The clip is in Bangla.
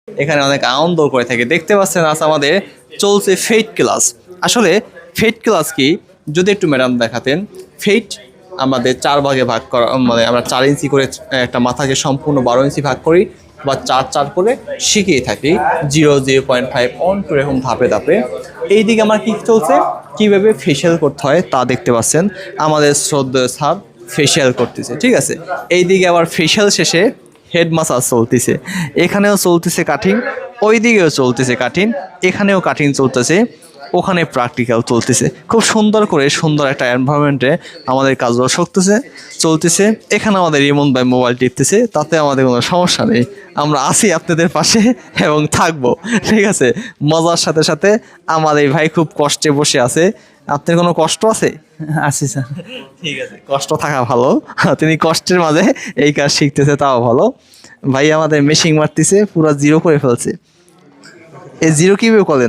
এখানে অনেক আনন্দ করে থাকে। দেখতে পাচ্ছেন আজ আমাদের চলছে ফেট ক্লাস। আসলে ফেট ক্লাস কি যদি একটু ম্যাডাম দেখাতেন। ফেট আমাদের 4 ভাগে ভাগ করা, মানে আমরা 4 ইঞ্চি করে একটা মাথাকে সম্পূর্ণ 12 ইঞ্চি ভাগ করি বা 4 করে শিখিয়ে থাকি। 0, 0.5, 1, 2 এরকম ধাপে ধাপে। এইদিকে আমার কি চলছে, কিভাবে ফেশিয়াল করতে হয় তা দেখতে পাচ্ছেন। আমাদের শ্রদ্ধেয় স্যার ফেশিয়াল করতেছে, ঠিক আছে। এইদিকে আবার ফেশিয়াল শেষে হেড মাসাজ চলতেছে, এখানেও চলতেছে কাটিং, ওই দিকেও চলতেছে কাটিং, এখানেও কাটিং চলতেছে, ওখানে প্র্যাকটিক্যাল চলতেছে। খুব সুন্দর করে সুন্দর একটা এনভায়রনমেন্টে আমাদের কাজগুলো চলতেছে। এখানে আমাদের ইমন ভাই মোবাইল টিপতেছে, তাতে আমাদের কোনো সমস্যা নেই। আমরা আছি আপনাদের পাশে এবং থাকবো, ঠিক আছে। মজার সাথে সাথে আমাদের এই ভাই খুব কষ্টে বসে আছে। আপনার কোনো কষ্ট আছে? আছি স্যার। ঠিক আছে, কষ্ট থাকা ভালো। তিনি কষ্টের মাঝে এই কাজ শিখতেছে, তাও ভালো। ভাই আমাদের মেশিং মারতেছে, পুরো জিরো করে ফেলছে। এই জিরো কিভাবে করেন?